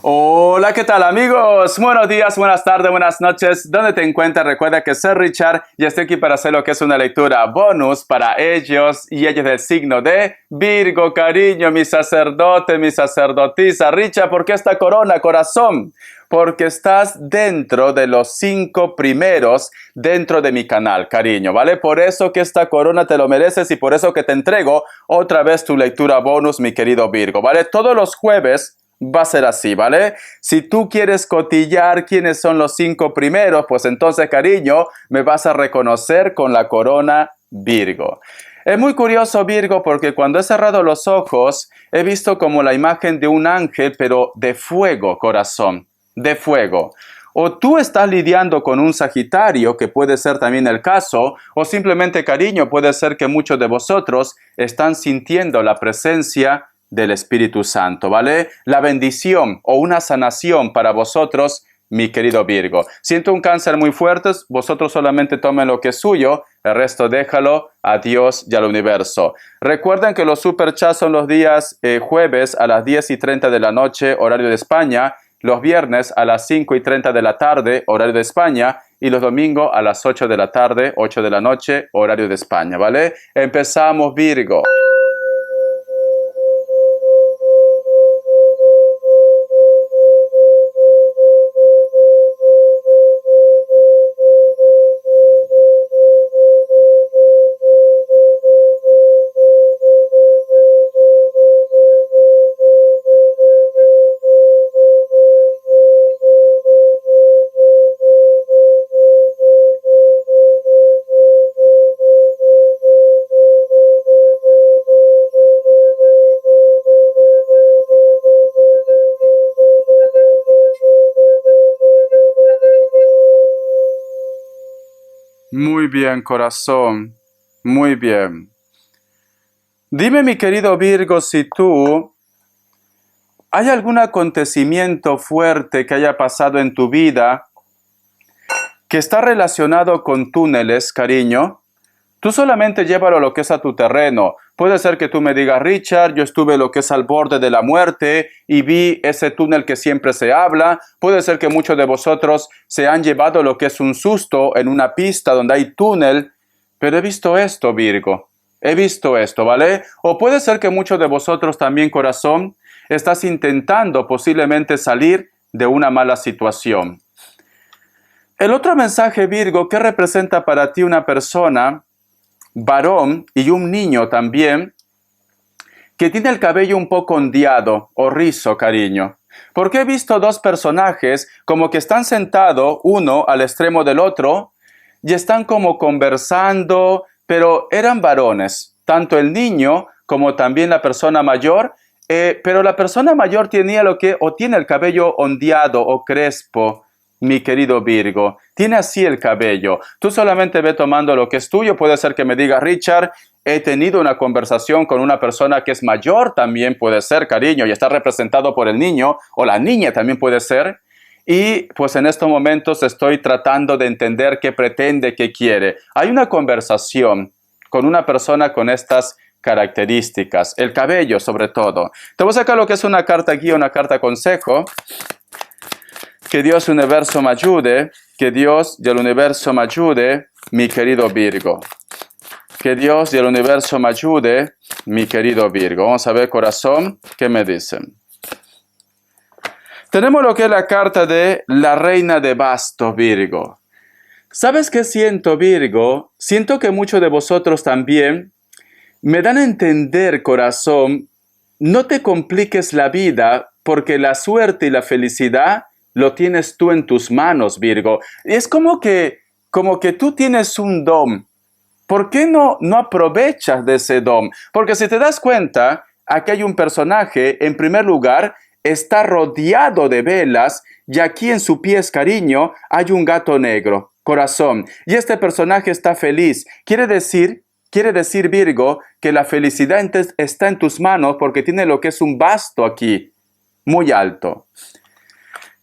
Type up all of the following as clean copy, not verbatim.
Hola, ¿qué tal amigos? Buenos días, buenas tardes, buenas noches. ¿Dónde te encuentras? Recuerda que soy Richard y estoy aquí para hacer lo que es una lectura bonus para ellos y ellos del signo de Virgo, cariño, mi sacerdote, mi sacerdotisa. Richard, ¿por qué esta corona, corazón? Porque estás dentro de los 5 primeros dentro de mi canal, cariño, ¿vale? Por eso que esta corona te lo mereces y por eso que te entrego otra vez tu lectura bonus, mi querido Virgo, ¿vale? Todos los jueves va a ser así, ¿vale? Si tú quieres cotillar quiénes son los 5 primeros, pues entonces, cariño, me vas a reconocer con la corona Virgo. Es muy curioso, Virgo, porque cuando he cerrado los ojos, he visto como la imagen de un ángel, pero de fuego, corazón, de fuego. O tú estás lidiando con un Sagitario, que puede ser también el caso, o simplemente, cariño, puede ser que muchos de vosotros están sintiendo la presencia del Espíritu Santo, ¿vale? La bendición o una sanación para vosotros, mi querido Virgo. Siento un cáncer muy fuerte, vosotros solamente tomen lo que es suyo, el resto déjalo a Dios y al universo. Recuerden que los superchats son los días jueves a las 10:30 de la noche, horario de España, los viernes a las 5:30 de la tarde, horario de España, y los domingos a las 8 de la tarde, 8 de la noche, horario de España, ¿vale? Empezamos, Virgo. Muy bien, corazón. Muy bien. Dime, mi querido Virgo, si ¿hay algún acontecimiento fuerte que haya pasado en tu vida que está relacionado con túneles, cariño? Tú solamente llévalo lo que es a tu terreno. Puede ser que tú me digas, Richard, yo estuve lo que es al borde de la muerte y vi ese túnel que siempre se habla. Puede ser que muchos de vosotros se han llevado lo que es un susto en una pista donde hay túnel. Pero he visto esto, Virgo. He visto esto, ¿vale? O puede ser que muchos de vosotros también, corazón, estás intentando posiblemente salir de una mala situación. El otro mensaje, Virgo, ¿qué representa para ti una persona, varón y un niño también, que tiene el cabello un poco ondeado o rizo, cariño? Porque he visto dos personajes como que están sentados uno al extremo del otro y están como conversando, pero eran varones, tanto el niño como también la persona mayor, pero la persona mayor tenía tiene el cabello ondeado o crespo, mi querido Virgo, tiene así el cabello. Tú solamente ve tomando lo que es tuyo. Puede ser que me diga, Richard, he tenido una conversación con una persona que es mayor, también puede ser, cariño, y está representado por el niño, o la niña también puede ser. Y pues en estos momentos estoy tratando de entender qué pretende, qué quiere. Hay una conversación con una persona con estas características, el cabello sobre todo. Te voy a sacar lo que es una carta guía, una carta consejo. Que Dios y el universo me ayude, que Dios y el universo me ayude, mi querido Virgo. Que Dios y el universo me ayude, mi querido Virgo. Vamos a ver, corazón, ¿qué me dicen? Tenemos lo que es la carta de la reina de bastos, Virgo. ¿Sabes qué siento, Virgo? Siento que muchos de vosotros también me dan a entender, corazón, no te compliques la vida porque la suerte y la felicidad lo tienes tú en tus manos, Virgo. Y es como que tú tienes un don. ¿Por qué no aprovechas de ese don? Porque si te das cuenta, aquí hay un personaje, en primer lugar, está rodeado de velas y aquí en su pies, cariño, hay un gato negro, corazón. Y este personaje está feliz. Quiere decir, Virgo, que la felicidad está en tus manos porque tiene lo que es un basto aquí, muy alto.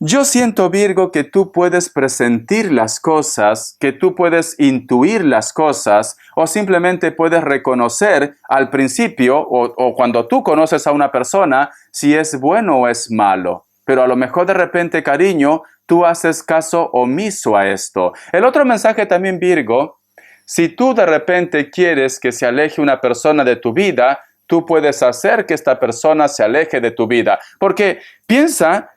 Yo siento, Virgo, que tú puedes presentir las cosas, que tú puedes intuir las cosas, o simplemente puedes reconocer al principio, o cuando tú conoces a una persona, si es bueno o es malo. pero a lo mejor de repente, cariño, tú haces caso omiso a esto. El otro mensaje también, Virgo, si tú de repente quieres que se aleje una persona de tu vida, tú puedes hacer que esta persona se aleje de tu vida. Porque piensa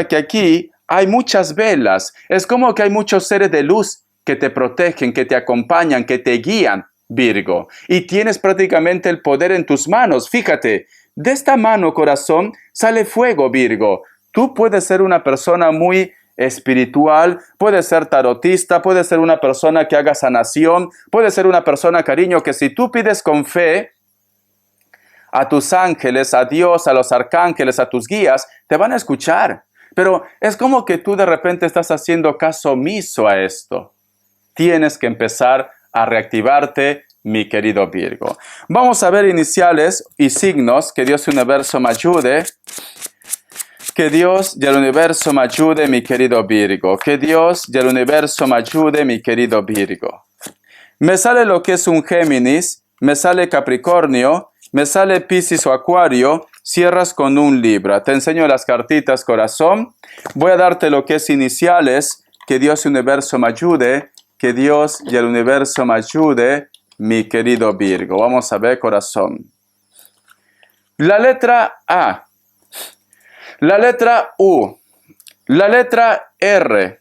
que aquí hay muchas velas. Es como que hay muchos seres de luz que te protegen, que te acompañan, que te guían, Virgo. Y tienes prácticamente el poder en tus manos. Fíjate, de esta mano, corazón, sale fuego, Virgo. Tú puedes ser una persona muy espiritual, puedes ser tarotista, puedes ser una persona que haga sanación, puedes ser una persona, cariño, que si tú pides con fe a tus ángeles, a Dios, a los arcángeles, a tus guías, te van a escuchar. Pero es como que tú de repente estás haciendo caso omiso a esto. Tienes que empezar a reactivarte, mi querido Virgo. Vamos a ver iniciales y signos. Que Dios universo me ayude. Que Dios y el universo me ayude, mi querido Virgo. Que Dios y el universo me ayude, mi querido Virgo. Me sale lo que es un Géminis, me sale Capricornio, me sale Piscis o Acuario, cierras con un Libra. Te enseño las cartitas, corazón. Voy a darte lo que es iniciales. Que Dios y el universo me ayude. Que Dios y el universo me ayude, mi querido Virgo. Vamos a ver, corazón. La letra A. La letra U, la letra R,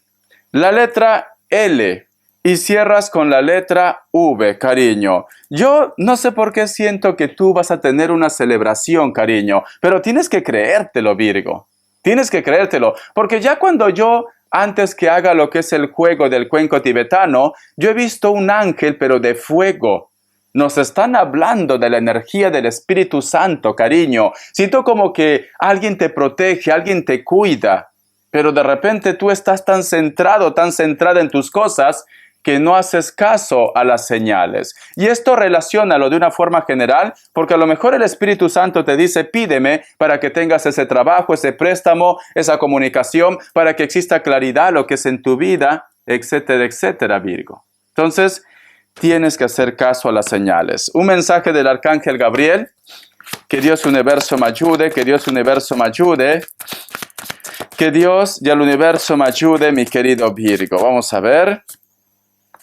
la letra L y cierras con la letra V, cariño. Yo no sé por qué siento que tú vas a tener una celebración, cariño, pero tienes que creértelo, Virgo. Tienes que creértelo, porque ya cuando yo, antes que haga lo que es el juego del cuenco tibetano, yo he visto un ángel, pero de fuego. Nos están hablando de la energía del Espíritu Santo, cariño. Siento como que alguien te protege, alguien te cuida. Pero de repente tú estás tan centrado, tan centrada en tus cosas, que no haces caso a las señales. Y esto relaciónalo de una forma general, porque a lo mejor el Espíritu Santo te dice, pídeme para que tengas ese trabajo, ese préstamo, esa comunicación, para que exista claridad lo que es en tu vida, etcétera, etcétera, Virgo. Entonces, tienes que hacer caso a las señales. Un mensaje del Arcángel Gabriel. Que Dios universo me ayude, que Dios universo me ayude. Que Dios y el universo me ayude, mi querido Virgo. Vamos a ver.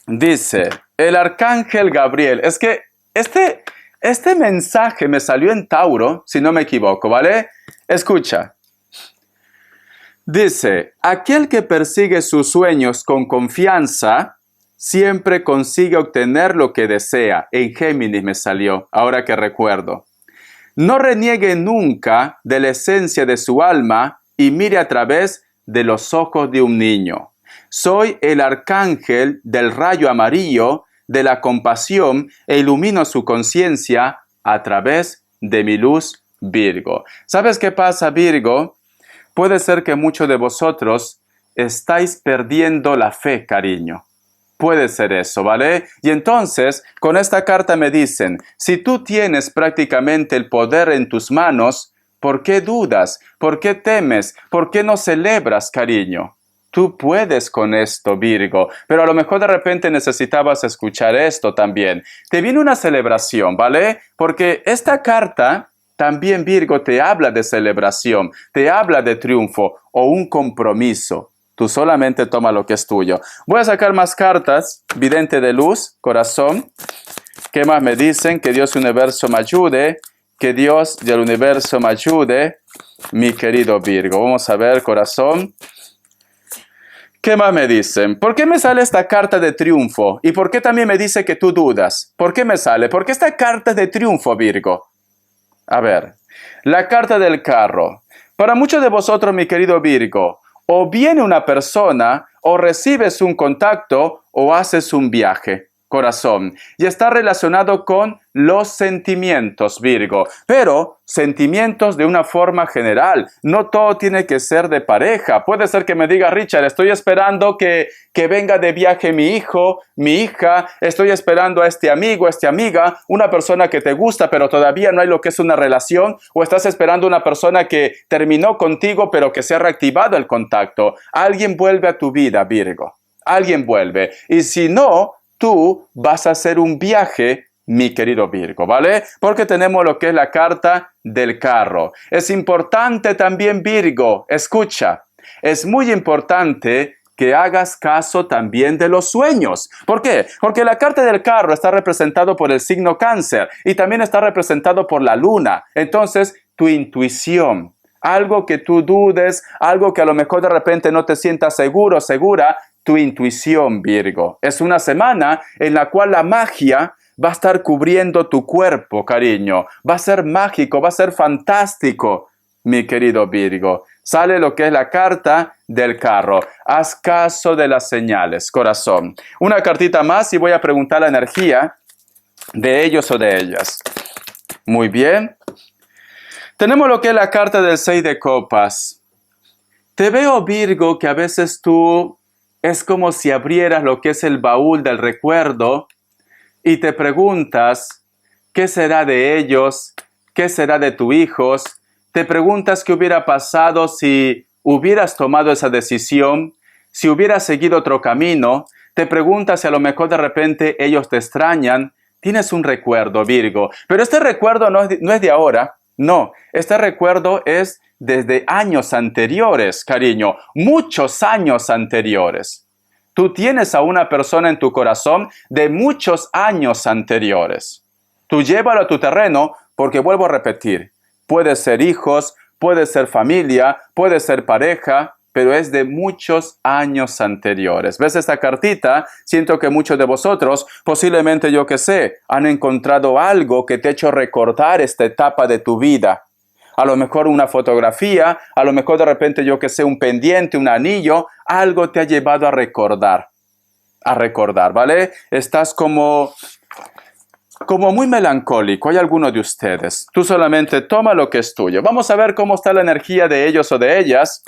Dice, el Arcángel Gabriel. Es que este mensaje me salió en Tauro, si no me equivoco, ¿vale? Escucha. Dice, aquel que persigue sus sueños con confianza siempre consigue obtener lo que desea. En Géminis me salió, ahora que recuerdo. No reniegue nunca de la esencia de su alma y mire a través de los ojos de un niño. Soy el arcángel del rayo amarillo, de la compasión, e ilumino su conciencia a través de mi luz, Virgo. ¿Sabes qué pasa, Virgo? Puede ser que muchos de vosotros estáis perdiendo la fe, cariño. Puede ser eso, ¿vale? Y entonces, con esta carta me dicen, si tú tienes prácticamente el poder en tus manos, ¿por qué dudas? ¿Por qué temes? ¿Por qué no celebras, cariño? Tú puedes con esto, Virgo, pero a lo mejor de repente necesitabas escuchar esto también. Te viene una celebración, ¿vale? Porque esta carta también, Virgo, te habla de celebración, te habla de triunfo o un compromiso. Tú solamente toma lo que es tuyo. Voy a sacar más cartas. Vidente de luz, corazón. ¿Qué más me dicen? Que Dios universo me ayude. Que Dios y el universo me ayude. Mi querido Virgo. Vamos a ver, corazón. ¿Qué más me dicen? ¿Por qué me sale esta carta de triunfo? ¿Y por qué también me dice que tú dudas? ¿Por qué me sale? ¿Por qué esta carta de triunfo, Virgo? A ver. La carta del carro. Para muchos de vosotros, mi querido Virgo, o viene una persona, o recibes un contacto, o haces un viaje, corazón. Y está relacionado con los sentimientos, Virgo. Pero sentimientos de una forma general. No todo tiene que ser de pareja. Puede ser que me diga, Richard, estoy esperando que venga de viaje mi hijo, mi hija. Estoy esperando a este amigo, a esta amiga. Una persona que te gusta, pero todavía no hay lo que es una relación. O estás esperando una persona que terminó contigo, pero que se ha reactivado el contacto. Alguien vuelve a tu vida, Virgo. Alguien vuelve. Y si no, tú vas a hacer un viaje mi querido Virgo, ¿vale? Porque tenemos lo que es la carta del carro. Es importante también, Virgo, escucha, es muy importante que hagas caso también de los sueños. ¿Por qué? Porque la carta del carro está representado por el signo Cáncer y también está representado por la luna. Entonces, tu intuición, algo que tú dudes, algo que a lo mejor de repente no te sientas seguro, segura, tu intuición, Virgo. Es una semana en la cual la magia va a estar cubriendo tu cuerpo, cariño. Va a ser mágico, va a ser fantástico, mi querido Virgo. Sale lo que es la carta del carro. Haz caso de las señales, corazón. Una cartita más y voy a preguntar la energía de ellos o de ellas. Muy bien. Tenemos lo que es la carta del 6 de copas. Te veo, Virgo, que a veces tú es como si abrieras lo que es el baúl del recuerdo y te preguntas, ¿qué será de ellos? ¿Qué será de tus hijos? Te preguntas qué hubiera pasado si hubieras tomado esa decisión, si hubieras seguido otro camino. Te preguntas si a lo mejor de repente ellos te extrañan. Tienes un recuerdo, Virgo. Pero este recuerdo no es de ahora. No, este recuerdo es desde años anteriores, cariño. Muchos años anteriores. Tú tienes a una persona en tu corazón de muchos años anteriores. Tú llévalo a tu terreno porque vuelvo a repetir. Puede ser hijos, puede ser familia, puede ser pareja, pero es de muchos años anteriores. ¿Ves esta cartita? Siento que muchos de vosotros, posiblemente yo que sé, han encontrado algo que te ha hecho recordar esta etapa de tu vida. A lo mejor una fotografía, a lo mejor de repente yo que sé, un pendiente, un anillo, algo te ha llevado a recordar, ¿vale? Estás como muy melancólico. Hay alguno de ustedes. Tú solamente toma lo que es tuyo. Vamos a ver cómo está la energía de ellos o de ellas.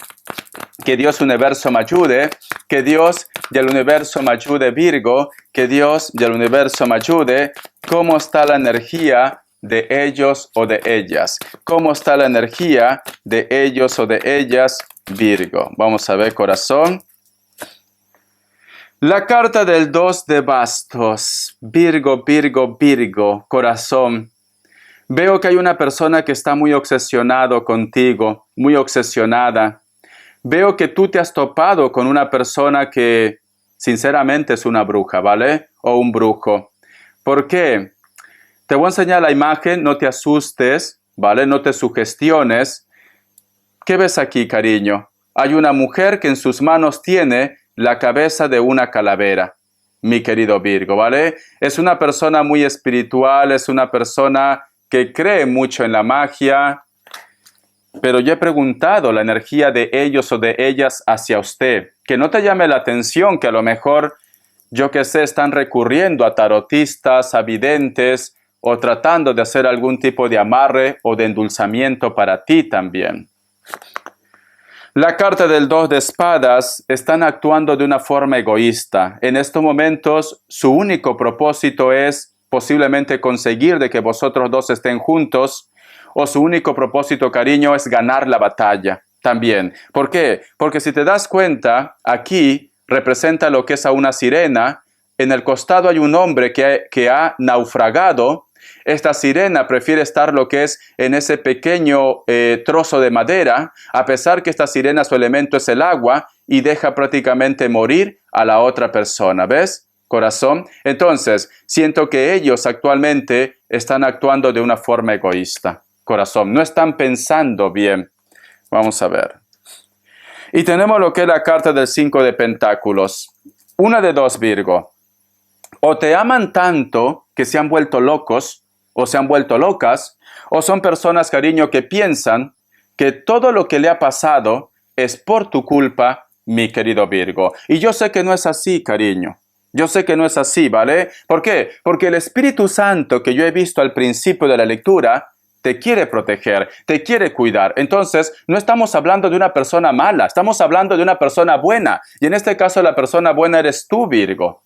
Que Dios universo me ayude. Que Dios del universo me ayude, Virgo. Que Dios del universo me ayude. ¿Cómo está la energía de ellos o de ellas? ¿Cómo está la energía de ellos o de ellas, Virgo? Vamos a ver, corazón. La carta del 2 de bastos. Virgo, Virgo, Virgo, corazón. Veo que hay una persona que está muy obsesionado contigo, muy obsesionada. Veo que tú te has topado con una persona que sinceramente es una bruja, ¿vale? O un brujo. ¿Por qué? Te voy a enseñar la imagen, no te asustes, ¿vale? No te sugestiones. ¿Qué ves aquí, cariño? Hay una mujer que en sus manos tiene la cabeza de una calavera, mi querido Virgo, ¿vale? Es una persona muy espiritual, es una persona que cree mucho en la magia, pero yo he preguntado la energía de ellos o de ellas hacia usted. Que no te llame la atención que a lo mejor, yo que sé, están recurriendo a tarotistas, a videntes, o tratando de hacer algún tipo de amarre o de endulzamiento para ti también. La carta del 2 de espadas están actuando de una forma egoísta. En estos momentos, su único propósito es posiblemente conseguir de que vosotros dos estén juntos, o su único propósito, cariño, es ganar la batalla también. ¿Por qué? Porque si te das cuenta, aquí representa lo que es a una sirena. En el costado hay un hombre que ha naufragado. Esta sirena prefiere estar lo que es en ese pequeño trozo de madera, a pesar que esta sirena su elemento es el agua y deja prácticamente morir a la otra persona. ¿Ves, corazón? Entonces, siento que ellos actualmente están actuando de una forma egoísta, corazón. No están pensando bien. Vamos a ver. Y tenemos lo que es la carta del 5 de pentáculos. Una de dos, Virgo. O te aman tanto que se han vuelto locos, o se han vuelto locas, o son personas, cariño, que piensan que todo lo que le ha pasado es por tu culpa, mi querido Virgo. Y yo sé que no es así, cariño. Yo sé que no es así, ¿vale? ¿Por qué? Porque el Espíritu Santo que yo he visto al principio de la lectura te quiere proteger, te quiere cuidar. Entonces, no estamos hablando de una persona mala, estamos hablando de una persona buena. Y en este caso, la persona buena eres tú, Virgo.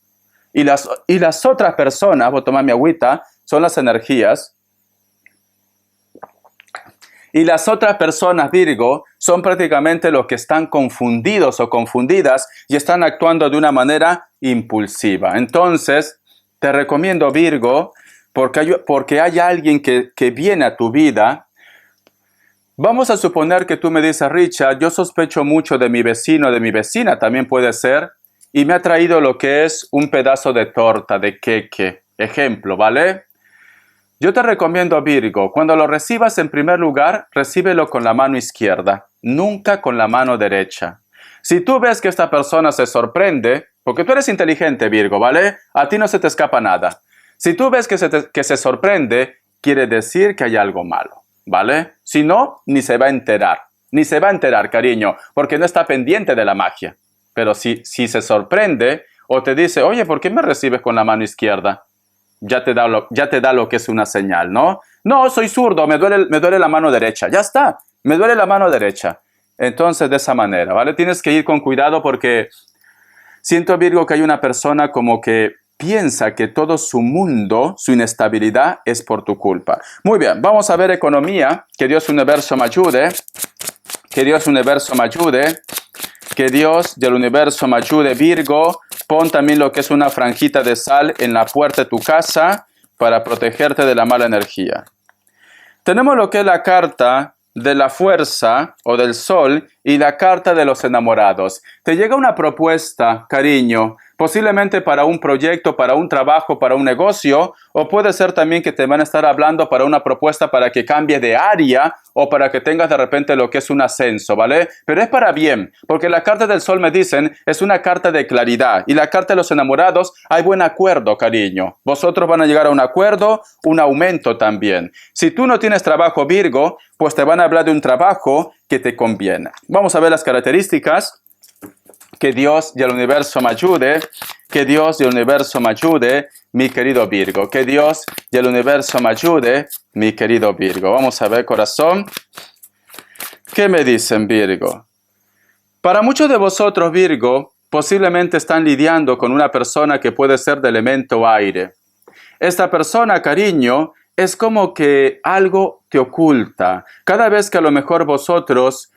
Y las otras personas, voy a tomar mi agüita, son las energías. Y las otras personas, Virgo, son prácticamente los que están confundidos o confundidas y están actuando de una manera impulsiva. Entonces, te recomiendo, Virgo, porque hay alguien que viene a tu vida. Vamos a suponer que tú me dices, Richard, yo sospecho mucho de mi vecino, de mi vecina, también puede ser, y me ha traído lo que es un pedazo de torta, de queque. Ejemplo, ¿vale? Yo te recomiendo, Virgo, cuando lo recibas, en primer lugar, recíbelo con la mano izquierda, nunca con la mano derecha. Si tú ves que esta persona se sorprende, porque tú eres inteligente, Virgo, ¿vale? A ti no se te escapa nada. Si tú ves que se sorprende, quiere decir que hay algo malo, ¿vale? Si no, ni se va a enterar. Ni se va a enterar, cariño, porque no está pendiente de la magia. Pero si se sorprende o te dice, oye, ¿por qué me recibes con la mano izquierda? Ya te da lo que es una señal, ¿no? No, soy zurdo, me duele la mano derecha. Ya está, me duele la mano derecha. Entonces, de esa manera, ¿vale? Tienes que ir con cuidado porque siento, Virgo, que hay una persona como que piensa que todo su mundo, su inestabilidad, es por tu culpa. Muy bien, vamos a ver economía. Que Dios universo me ayude. Que Dios universo me ayude. Que Dios del universo me ayude, Virgo. Pon también lo que es una franjita de sal en la puerta de tu casa para protegerte de la mala energía. Tenemos lo que es la carta de la fuerza o del sol y la carta de los enamorados. Te llega una propuesta, cariño, posiblemente para un proyecto, para un trabajo, para un negocio, o puede ser también que te van a estar hablando para una propuesta para que cambie de área o para que tengas de repente lo que es un ascenso, ¿vale? Pero es para bien, porque la carta del sol me dicen es una carta de claridad y la carta de los enamorados hay buen acuerdo, cariño. Vosotros van a llegar a un acuerdo, un aumento también. Si tú no tienes trabajo, Virgo, pues te van a hablar de un trabajo que te conviene. Vamos a ver las características. Que Dios y el universo me ayude. Que Dios y el universo me ayude, mi querido Virgo. Que Dios y el universo me ayude, mi querido Virgo. Vamos a ver, corazón. ¿Qué me dicen, Virgo? Para muchos de vosotros, Virgo, posiblemente están lidiando con una persona que puede ser de elemento aire. Esta persona, cariño, es como que algo te oculta. Cada vez que a lo mejor vosotros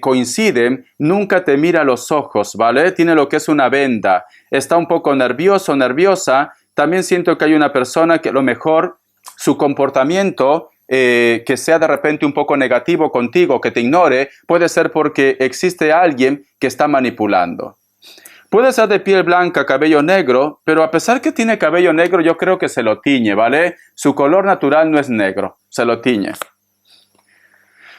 coinciden, nunca te mira a los ojos, ¿vale? Tiene lo que es una venda. Está un poco nervioso, nerviosa. También siento que hay una persona que a lo mejor su comportamiento, que sea de repente un poco negativo contigo, que te ignore, puede ser porque existe alguien que está manipulando. Puede ser de piel blanca, cabello negro, pero a pesar que tiene cabello negro, yo creo que se lo tiñe, ¿vale? Su color natural no es negro, se lo tiñe.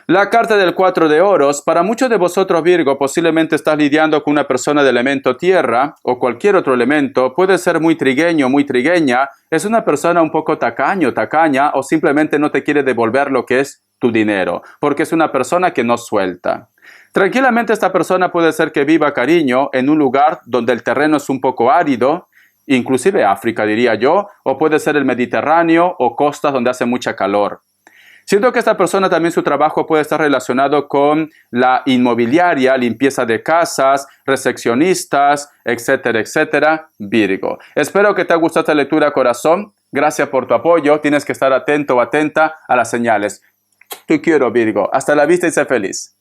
La carta del 4 de oros. Para muchos de vosotros, Virgo, posiblemente estás lidiando con una persona de elemento tierra o cualquier otro elemento. Puede ser muy trigueño, muy trigueña. Es una persona un poco tacaño, tacaña, o simplemente no te quiere devolver lo que es tu dinero, porque es una persona que no suelta. Tranquilamente esta persona puede ser que viva, cariño, en un lugar donde el terreno es un poco árido, inclusive África diría yo, o puede ser el Mediterráneo o costas donde hace mucha calor. Siento que esta persona también su trabajo puede estar relacionado con la inmobiliaria, limpieza de casas, recepcionistas, etcétera, etcétera, Virgo. Espero que te haya gustado esta lectura, corazón. Gracias por tu apoyo. Tienes que estar atento o atenta a las señales. Te quiero, Virgo. Hasta la vista y sé feliz.